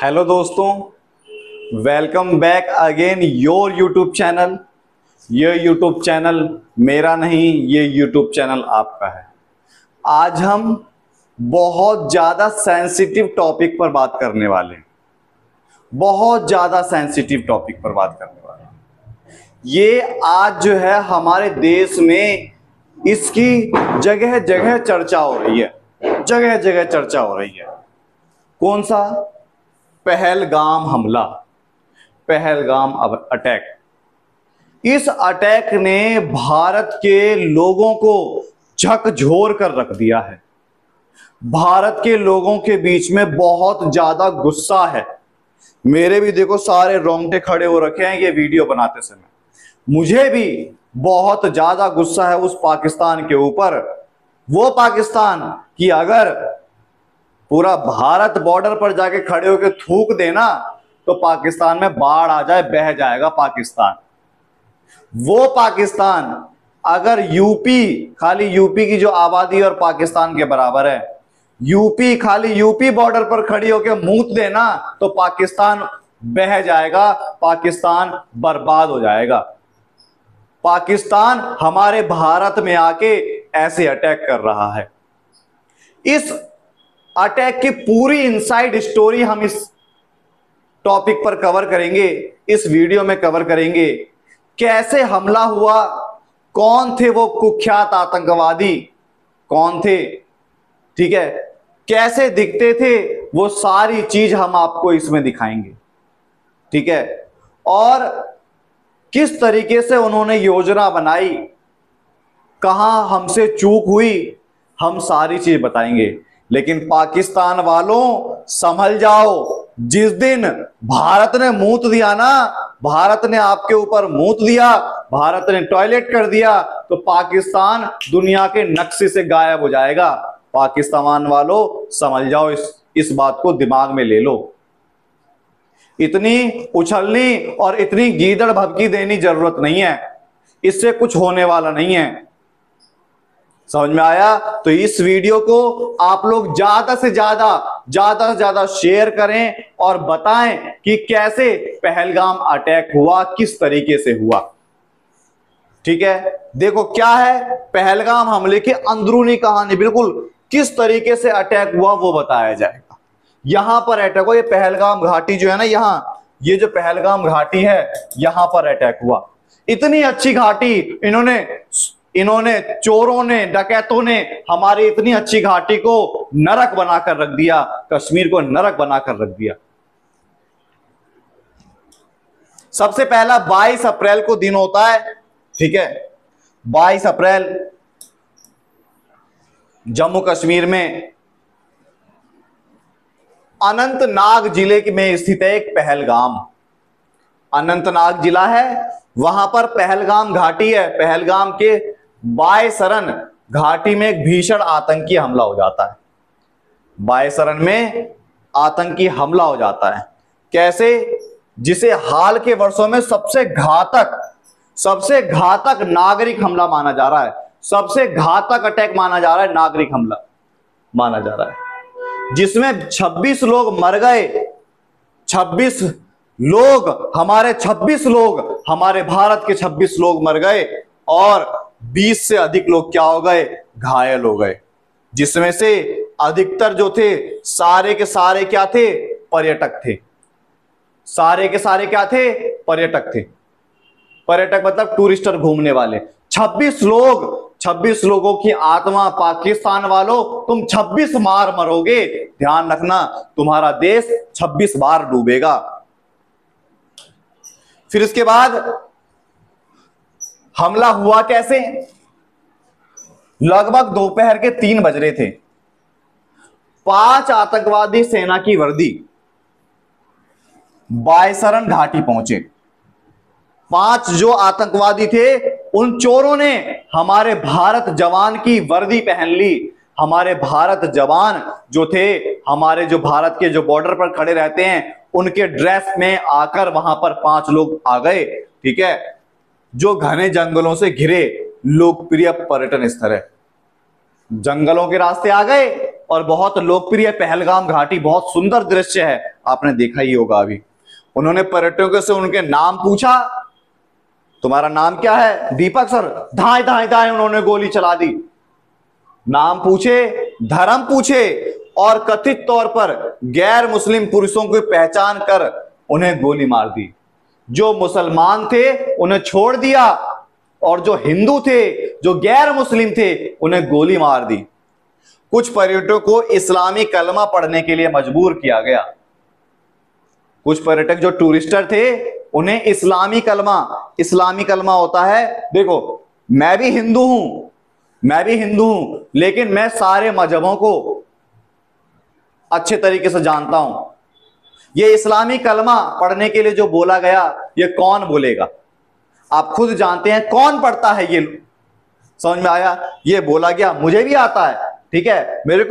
Hello दोस्तों, welcome back again your YouTube channel. ये YouTube channel मेरा नहीं, ये यूट्यूब चैनल आपका है। आज हम बहुत ज़्यादा सेंसिटिव टॉपिक पर बात करने वाले हैं। बहुत ज़्यादा सेंसिटिव टॉपिक पर बात करने वाले हैं। ये आज जो है हमारे देश में इसकी जगह जगह चर्चा हो रही है, जगह जगह चर्चा हो रही है। कौन सा? पहलगाम हमला, पहलगाम अटैक। इस अटैक ने भारत के लोगों को झकझोर कर रख दिया है। भारत के लोगों के बीच में बहुत ज्यादा गुस्सा है। मेरे भी देखो सारे रोंगटे खड़े हो रखे हैं ये वीडियो बनाते समय। मुझे भी बहुत ज्यादा गुस्सा है उस पाकिस्तान के ऊपर। वो पाकिस्तान कि अगर पूरा भारत बॉर्डर पर जाके खड़े होकर थूक देना तो पाकिस्तान में बाढ़ आ जाए, बह जाएगा पाकिस्तान। वो पाकिस्तान अगर यूपी, खाली यूपी की जो आबादी और पाकिस्तान के बराबर है, यूपी खाली यूपी बॉर्डर पर खड़ी होकर मूत देना तो पाकिस्तान बह जाएगा, पाकिस्तान बर्बाद हो जाएगा। पाकिस्तान हमारे भारत में आके ऐसे अटैक कर रहा है। इस अटैक की पूरी इनसाइड स्टोरी हम इस टॉपिक पर कवर करेंगे, इस वीडियो में कवर करेंगे। कैसे हमला हुआ, कौन थे वो कुख्यात आतंकवादी, कौन थे, ठीक है, कैसे दिखते थे, वो सारी चीज हम आपको इसमें दिखाएंगे, ठीक है। और किस तरीके से उन्होंने योजना बनाई, कहां हमसे चूक हुई, हम सारी चीज बताएंगे। लेकिन पाकिस्तान वालों संभल जाओ, जिस दिन भारत ने मूत दिया ना, भारत ने आपके ऊपर मूत दिया, भारत ने टॉयलेट कर दिया तो पाकिस्तान दुनिया के नक्शे से गायब हो जाएगा। पाकिस्तान वालों संभल जाओ, इस बात को दिमाग में ले लो। इतनी उछलनी और इतनी गीदड़ भभकी देनी जरूरत नहीं है, इससे कुछ होने वाला नहीं है। समझ में आया? तो इस वीडियो को आप लोग ज्यादा से ज्यादा शेयर करें और बताएं कि कैसे पहलगाम अटैक हुआ, किस तरीके से हुआ, ठीक है। देखो क्या है पहलगाम हमले की अंदरूनी कहानी, बिल्कुल किस तरीके से अटैक हुआ वो बताया जाएगा। यहां पर अटैक हुआ, ये पहलगाम घाटी जो है ना, यहां ये जो पहलगाम घाटी है यहां पर अटैक हुआ। इतनी अच्छी घाटी इन्होंने चोरों ने, डकैतों ने हमारी इतनी अच्छी घाटी को नरक बनाकर रख दिया, कश्मीर को नरक बनाकर रख दिया। सबसे पहला 22 अप्रैल को दिन होता है, ठीक है। 22 अप्रैल जम्मू कश्मीर में अनंतनाग जिले में स्थित है एक पहलगाम। अनंतनाग जिला है, वहां पर पहलगाम घाटी है। पहलगाम के बायसरन घाटी में एक भीषण आतंकी हमला हो जाता है। बायसरन में आतंकी हमला हो जाता है। कैसे? जिसे हाल के वर्षों में सबसे घातक नागरिक हमला माना जा रहा है, सबसे घातक अटैक माना जा रहा है, नागरिक हमला माना जा रहा है, जिसमें 26 लोग मर गए। 26 लोग, हमारे भारत के 26 लोग मर गए और 20 से अधिक लोग क्या हो गए, घायल हो गए। जिसमें से अधिकतर जो थे सारे के सारे क्या थे, पर्यटक थे। सारे के सारे क्या थे, पर्यटक थे। पर्यटक मतलब टूरिस्टर, घूमने वाले। 26 लोगों की आत्मा, पाकिस्तान वालों तुम 26 बार मरोगे, ध्यान रखना, तुम्हारा देश 26 बार डूबेगा। फिर इसके बाद हमला हुआ कैसे? लगभग दोपहर के 3 बज रहे थे। 5 आतंकवादी सेना की वर्दी बायसरन घाटी पहुंचे। 5 जो आतंकवादी थे, उन चोरों ने हमारे भारत जवान की वर्दी पहन ली। हमारे भारत जवान जो थे, हमारे जो भारत के जो बॉर्डर पर खड़े रहते हैं, उनके ड्रेस में आकर वहां पर 5 लोग आ गए, ठीक है। जो घने जंगलों से घिरे लोकप्रिय पर्यटन स्थल है, जंगलों के रास्ते आ गए और बहुत लोकप्रिय पहलगाम घाटी, बहुत सुंदर दृश्य है, आपने देखा ही होगा अभी। उन्होंने पर्यटकों से उनके नाम पूछा, तुम्हारा नाम क्या है? दीपक सर। धाए धाए धाए उन्होंने गोली चला दी। नाम पूछे, धर्म पूछे और कथित तौर पर गैर मुस्लिम पुरुषों की पहचान कर उन्हें गोली मार दी। जो मुसलमान थे उन्हें छोड़ दिया और जो हिंदू थे, जो गैर मुस्लिम थे, उन्हें गोली मार दी। कुछ पर्यटकों को इस्लामी कलमा पढ़ने के लिए मजबूर किया गया। कुछ पर्यटक जो टूरिस्टर थे उन्हें इस्लामी कलमा होता है, देखो मैं भी हिंदू हूं, लेकिन मैं सारे मजहबों को अच्छे तरीके से जानता हूं। ये इस्लामी कलमा पढ़ने के लिए जो बोला गया, ये कौन बोलेगा? आप खुद जानते हैं कौन पढ़ता है ये। समझ में आया? ये बोला गया, मुझे भी आता है, ठीक है, मेरे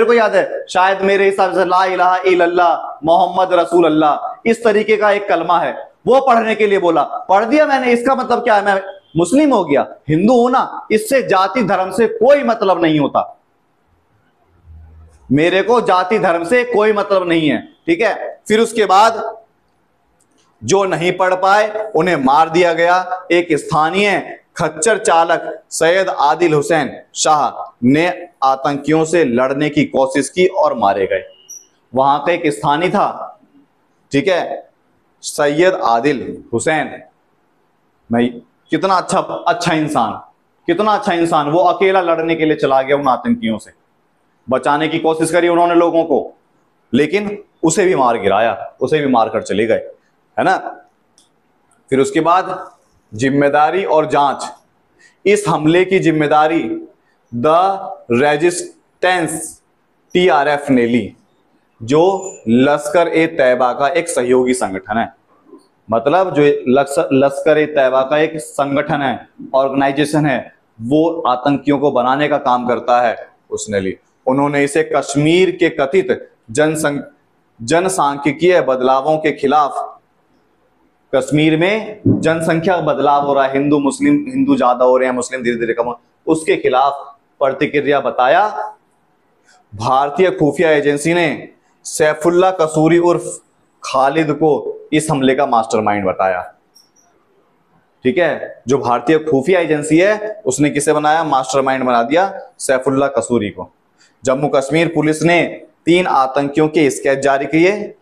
को याद है, शायद मेरे हिसाब से ला इलाहा इल्लल्लाह मोहम्मद रसूल अल्लाह इस तरीके का एक कलमा है, वो पढ़ने के लिए बोला, पढ़ दिया मैंने। इसका मतलब क्या है? मैं मुस्लिम हो गया, हिंदू हूं ना। इससे जाति धर्म से कोई मतलब नहीं होता। मेरे को जाति धर्म से कोई मतलब नहीं है, ठीक है। फिर उसके बाद जो नहीं पढ़ पाए उन्हें मार दिया गया। एक स्थानीय खच्चर चालक सैयद आदिल हुसैन शाह ने आतंकियों से लड़ने की कोशिश की और मारे गए। वहां का एक स्थानीय था, ठीक है, सैयद आदिल हुसैन। मैं कितना अच्छा इंसान, वो अकेला लड़ने के लिए चला गया उन आतंकियों से। बचाने की कोशिश करी उन्होंने लोगों को, लेकिन उसे भी मार गिराया, उसे भी मारकर चले गए, है ना। फिर उसके बाद जिम्मेदारी और जांच। इस हमले की जिम्मेदारी द रेजिस्टेंस TRF ने ली, जो लश्कर ए तैयबा का एक सहयोगी संगठन है। मतलब जो लश्कर ए तैयबा का एक संगठन है, ऑर्गेनाइजेशन है, वो आतंकियों को बनाने का काम करता है, उसने ली। उन्होंने इसे कश्मीर के कथित जनसांख्यिकीय बदलावों के खिलाफ, कश्मीर में जनसंख्या बदलाव हो रहा है, हिंदू ज्यादा हो रहे हैं, मुस्लिम धीरे धीरे कम, उसके खिलाफ प्रतिक्रिया बताया। भारतीय खुफिया एजेंसी ने सैफुल्ला कसूरी उर्फ खालिद को इस हमले का मास्टरमाइंड बताया, ठीक है। जो भारतीय खुफिया एजेंसी है उसने किसे बनाया? मास्टरमाइंड बना दिया सैफुल्ला कसूरी को। जम्मू कश्मीर पुलिस ने 3 आतंकियों के स्केच जारी किए,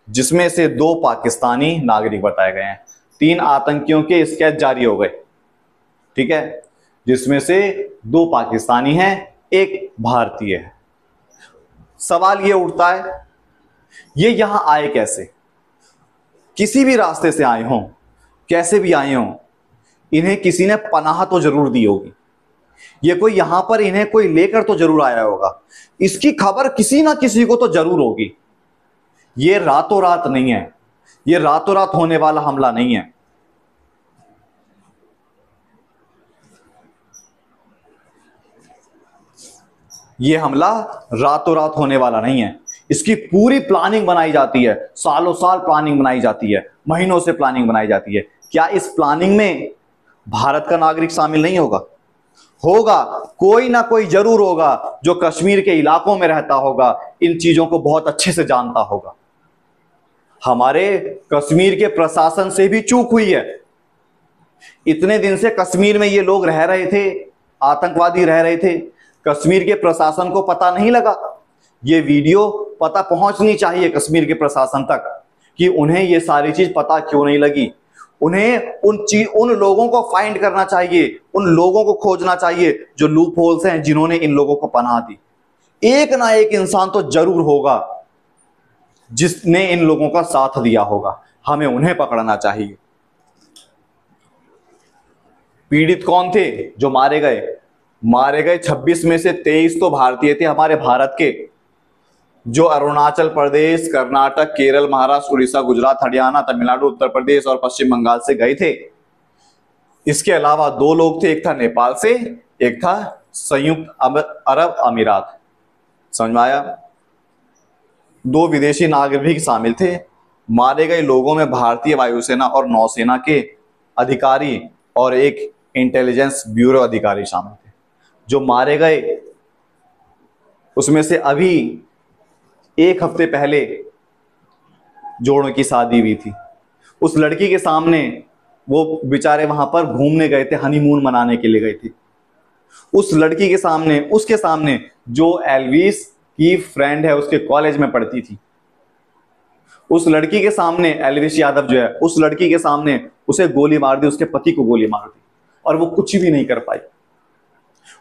जिसमें से 2 पाकिस्तानी नागरिक बताए गए हैं। 3 आतंकियों के स्केच जारी हो गए, ठीक है, जिसमें से 2 पाकिस्तानी हैं, 1 भारतीय है। सवाल यह उठता है, ये यहां आए कैसे? किसी भी रास्ते से आए हों, कैसे भी आए हों, इन्हें किसी ने पनाह तो जरूर दी होगी। ये कोई यहां पर इन्हें कोई लेकर तो जरूर आया होगा, इसकी खबर किसी ना किसी को तो जरूर होगी। ये रातों रात नहीं है, ये रातों रात होने वाला हमला नहीं है। ये हमला रातों रात होने वाला नहीं है। इसकी पूरी प्लानिंग बनाई जाती है, सालों साल प्लानिंग बनाई जाती है, महीनों से प्लानिंग बनाई जाती है। क्या इस प्लानिंग में भारत का नागरिक शामिल नहीं होगा? होगा, कोई ना कोई जरूर होगा जो कश्मीर के इलाकों में रहता होगा, इन चीजों को बहुत अच्छे से जानता होगा। हमारे कश्मीर के प्रशासन से भी चूक हुई है। इतने दिन से कश्मीर में ये लोग रह रहे थे, आतंकवादी रह रहे थे, कश्मीर के प्रशासन को पता नहीं लगा। ये वीडियो पता पहुंचनी चाहिए कश्मीर के प्रशासन तक कि उन्हें ये सारी चीज पता क्यों नहीं लगी। उन्हें उन लोगों को फाइंड करना चाहिए, उन लोगों को खोजना चाहिए जो लूप होल्स हैं, जिन्होंने इन लोगों को पनाह दी। एक ना एक इंसान तो जरूर होगा जिसने इन लोगों का साथ दिया होगा, हमें उन्हें पकड़ना चाहिए। पीड़ित कौन थे जो मारे गए? मारे गए 26 में से 23 तो भारतीय थे, हमारे भारत के, जो अरुणाचल प्रदेश, कर्नाटक, केरल, महाराष्ट्र, उड़ीसा, गुजरात, हरियाणा, तमिलनाडु, उत्तर प्रदेश और पश्चिम बंगाल से गए थे। इसके अलावा 2 लोग थे, एक था नेपाल से, एक था संयुक्त अरब अमीरात। समझ में आया? 2 विदेशी नागरिक भी शामिल थे। मारे गए लोगों में भारतीय वायुसेना और नौसेना के अधिकारी और एक इंटेलिजेंस ब्यूरो अधिकारी शामिल थे। जो मारे गए उसमें से अभी 1 हफ्ते पहले जोड़ों की शादी हुई थी। उस लड़की के सामने वो बेचारे वहां पर घूमने गए थे, हनीमून मनाने के लिए गए थे। उस लड़की के सामने, उसके सामने जो एल्विस की फ्रेंड है, उसके कॉलेज में पढ़ती थी, उस लड़की के सामने, एल्विस यादव जो है, उस लड़की के सामने उसे गोली मार दी, उसके पति को गोली मार दी, और वो कुछ भी नहीं कर पाई।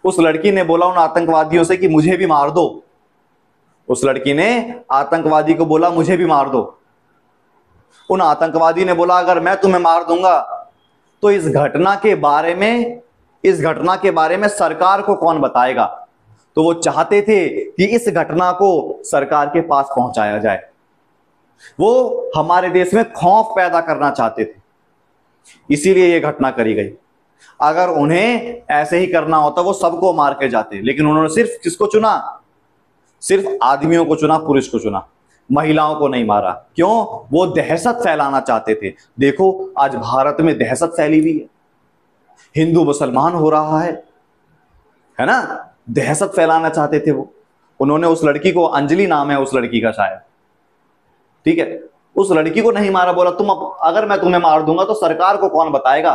उस लड़की ने बोला उन आतंकवादियों से कि मुझे भी मार दो। उस लड़की ने आतंकवादी को बोला मुझे भी मार दो। उन आतंकवादी ने बोला अगर मैं तुम्हें मार दूंगा तो इस घटना के बारे में सरकार को कौन बताएगा। तो वो चाहते थे कि इस घटना को सरकार के पास पहुंचाया जाए। वो हमारे देश में खौफ पैदा करना चाहते थे, इसीलिए ये घटना करी गई। अगर उन्हें ऐसे ही करना होता वो सबको मार के जाते, लेकिन उन्होंने सिर्फ किसको चुना? सिर्फ आदमियों को चुना, पुरुष को चुना, महिलाओं को नहीं मारा। क्यों? वो दहशत फैलाना चाहते थे। देखो आज भारत में दहशत फैली हुई है, हिंदू मुसलमान हो रहा है ना, दहशत फैलाना चाहते थे वो। उन्होंने उस लड़की को, अंजलि नाम है उस लड़की का शायद, ठीक है, उस लड़की को नहीं मारा, बोला तुम अगर मैं तुम्हें मार दूंगा तो सरकार को कौन बताएगा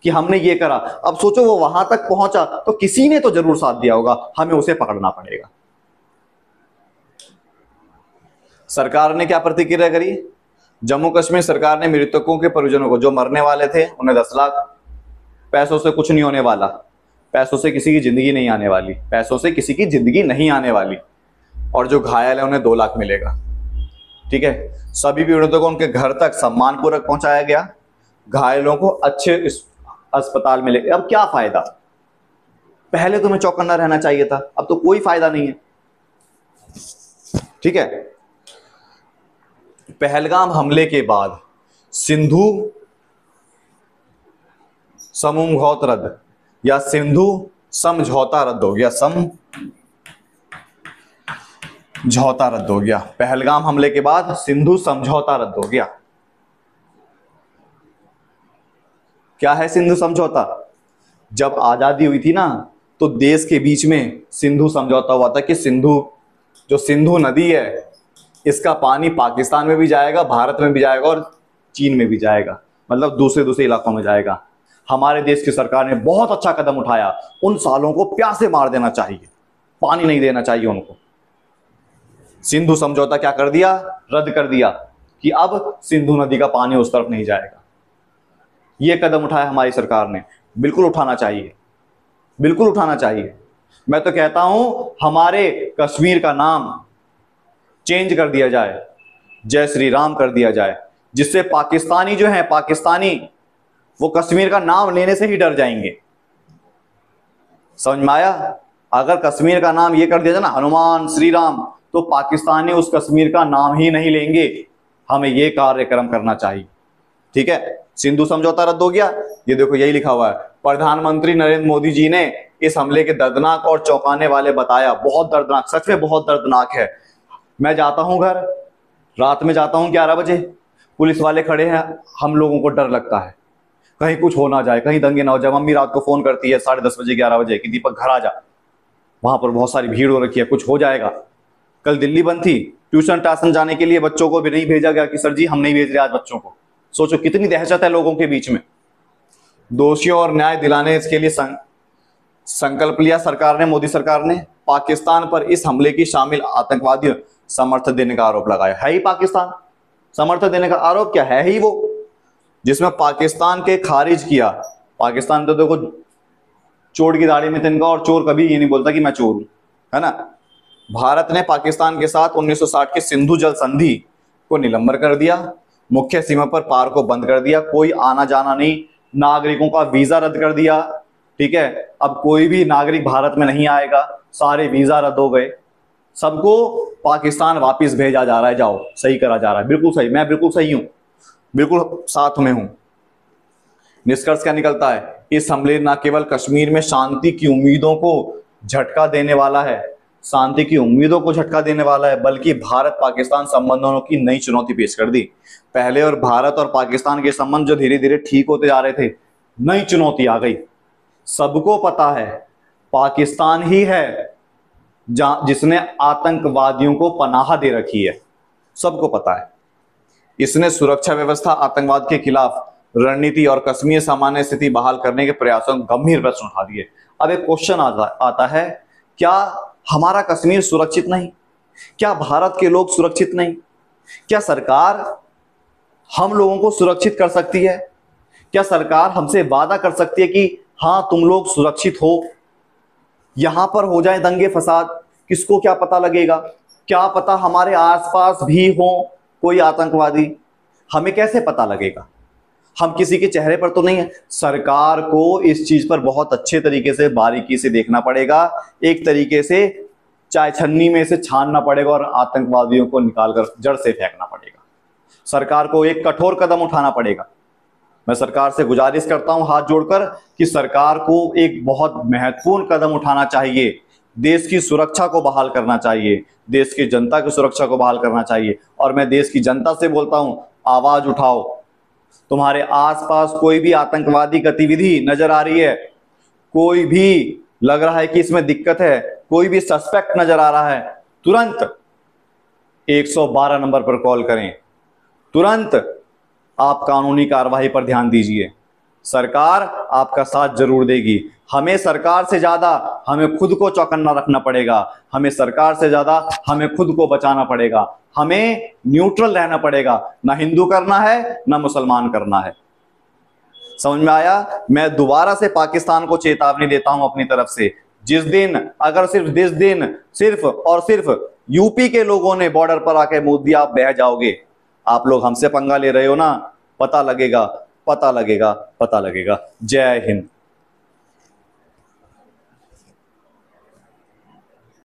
कि हमने ये करा। अब सोचो वो वहां तक पहुंचा तो किसी ने तो जरूर साथ दिया होगा, हमें उसे पकड़ना पड़ेगा। सरकार ने क्या प्रतिक्रिया करी? जम्मू कश्मीर सरकार ने मृतकों के परिजनों को, जो मरने वाले थे, उन्हें 10 लाख, पैसों से कुछ नहीं होने वाला, पैसों से किसी की जिंदगी नहीं आने वाली, पैसों से किसी की जिंदगी नहीं आने वाली, और जो घायल है उन्हें 2 लाख मिलेगा। ठीक है, सभी पीड़ितों को उनके घर तक सम्मानपूर्वक पहुंचाया गया, घायलों को अच्छे अस्पताल मिले। अब क्या फायदा? पहले तुम्हें चौकन्ना रहना चाहिए था, अब तो कोई फायदा नहीं है। ठीक है, पहलगाम हमले के बाद सिंधु समझौता रद्द या सिंधु समझौता रद्द हो गया, समझौता रद्द हो गया। पहलगाम हमले के बाद सिंधु समझौता रद्द हो गया। क्या है सिंधु समझौता? जब आजादी हुई थी ना, तो देश के बीच में सिंधु समझौता हुआ था कि जो सिंधु नदी है, इसका पानी पाकिस्तान में भी जाएगा, भारत में भी जाएगा और चीन में भी जाएगा, मतलब दूसरे इलाकों में जाएगा। हमारे देश की सरकार ने बहुत अच्छा कदम उठाया, उन सालों को प्यासे मार देना चाहिए, पानी नहीं देना चाहिए उनको। सिंधु समझौता क्या कर दिया? रद्द कर दिया कि अब सिंधु नदी का पानी उस तरफ नहीं जाएगा। यह कदम उठाया हमारी सरकार ने, बिल्कुल उठाना चाहिए, बिल्कुल उठाना चाहिए। मैं तो कहता हूं हमारे कश्मीर का नाम चेंज कर दिया जाए, जय श्री राम कर दिया जाए, जिससे पाकिस्तानी जो है, पाकिस्तानी वो कश्मीर का नाम लेने से ही डर जाएंगे। समझ में आया? अगर कश्मीर का नाम ये कर दिया जाए ना, हनुमान श्री राम, तो पाकिस्तानी उस कश्मीर का नाम ही नहीं लेंगे। हमें ये कार्यक्रम करना चाहिए। ठीक है, सिंधु समझौता रद्द हो गया। ये देखो यही लिखा हुआ है, प्रधानमंत्री नरेंद्र मोदी जी ने इस हमले के दर्दनाक और चौंकाने वाले बताया। बहुत दर्दनाक, सच में बहुत दर्दनाक है। मैं जाता हूं घर, रात में जाता हूं 11 बजे, पुलिस वाले खड़े हैं, हम लोगों को डर लगता है कहीं कुछ हो ना जाए, कहीं दंगे ना हो जाए। मम्मी रात को फोन करती है 10:30 बजे 11 बजे कि दीपक घर आ जा, वहां पर बहुत सारी भीड़ हो रखी है, कुछ हो जाएगा। कल दिल्ली बंद थी, ट्यूशन टासन जाने के लिए बच्चों को भी नहीं भेजा गया कि सर जी हम नहीं भेज रहे आज बच्चों को। सोचो कितनी दहशत है लोगों के बीच में। दोषियों और न्याय दिलाने इसके लिए संकल्प लिया सरकार ने, मोदी सरकार ने। पाकिस्तान पर इस हमले की शामिल आतंकवादियों समर्थन देने का आरोप लगाया। है ही पाकिस्तान, समर्थन देने का आरोप क्या है ही वो, जिसमें पाकिस्तान के खारिज किया। पाकिस्तान तो देखो चोर की दाढ़ी में तिनका, और चोर कभी ये नहीं बोलता कि मैं चोर हूं, है ना। भारत ने पाकिस्तान के साथ 1960 के सिंधु जल संधि को निलंबन कर दिया, मुख्य सीमा पर पार को बंद कर दिया, कोई आना जाना नहीं, नागरिकों का वीजा रद्द कर दिया। ठीक है, अब कोई भी नागरिक भारत में नहीं आएगा, सारे वीजा रद्द हो गए, सबको पाकिस्तान वापस भेजा जा रहा है। जाओ, सही करा जा रहा है, बिल्कुल सही, मैं बिल्कुल सही हूं, बिल्कुल साथ में हूं। निष्कर्ष क्या निकलता है? इस हमले न केवल कश्मीर में शांति की उम्मीदों को झटका देने वाला है, शांति की उम्मीदों को झटका देने वाला है, बल्कि भारत पाकिस्तान संबंधों की नई चुनौती पेश कर दी। पहले और भारत और पाकिस्तान के संबंध जो धीरे धीरे ठीक होते जा रहे थे, नई चुनौती आ गई। सबको पता है पाकिस्तान ही है जिसने आतंकवादियों को पनाह दे रखी है, सबको पता है। इसने सुरक्षा व्यवस्था, आतंकवाद के खिलाफ रणनीति और कश्मीर सामान्य स्थिति बहाल करने के प्रयासों को गंभीर प्रश्न उठा दिए। अब एक क्वेश्चन आता है, क्या हमारा कश्मीर सुरक्षित नहीं? क्या भारत के लोग सुरक्षित नहीं? क्या सरकार हम लोगों को सुरक्षित कर सकती है? क्या सरकार हमसे वादा कर सकती है कि हां तुम लोग सुरक्षित हो? यहां पर हो जाए दंगे फसाद, किसको क्या पता लगेगा? क्या पता हमारे आसपास भी हो कोई आतंकवादी, हमें कैसे पता लगेगा? हम किसी के चेहरे पर तो नहीं है। सरकार को इस चीज पर बहुत अच्छे तरीके से बारीकी से देखना पड़ेगा, एक तरीके से चाय छन्नी में से छानना पड़ेगा और आतंकवादियों को निकालकर जड़ से फेंकना पड़ेगा। सरकार को एक कठोर कदम उठाना पड़ेगा। मैं सरकार से गुजारिश करता हूं हाथ जोड़कर कि सरकार को एक बहुत महत्वपूर्ण कदम उठाना चाहिए। देश की सुरक्षा को बहाल करना चाहिए, देश की जनता की सुरक्षा को बहाल करना चाहिए। और मैं देश की जनता से बोलता हूं, आवाज उठाओ। तुम्हारे आसपास कोई भी आतंकवादी गतिविधि नजर आ रही है, कोई भी लग रहा है कि इसमें दिक्कत है, कोई भी सस्पेक्ट नजर आ रहा है, तुरंत 112 नंबर पर कॉल करें। तुरंत आप कानूनी कार्रवाई पर ध्यान दीजिए। सरकार आपका साथ जरूर देगी। हमें सरकार से ज्यादा हमें खुद को चौकन्ना रखना पड़ेगा। हमें सरकार से ज्यादा हमें खुद को बचाना पड़ेगा। हमें न्यूट्रल रहना पड़ेगा, ना हिंदू करना है ना मुसलमान करना है। समझ में आया? मैं दोबारा से पाकिस्तान को चेतावनी देता हूं अपनी तरफ से, जिस दिन अगर सिर्फ और सिर्फ यूपी के लोगों ने बॉर्डर पर आके मुंह दिया, आप बह जाओगे। आप लोग हमसे पंगा ले रहे हो ना, पता लगेगा, पता लगेगा, पता लगेगा। जय हिंद।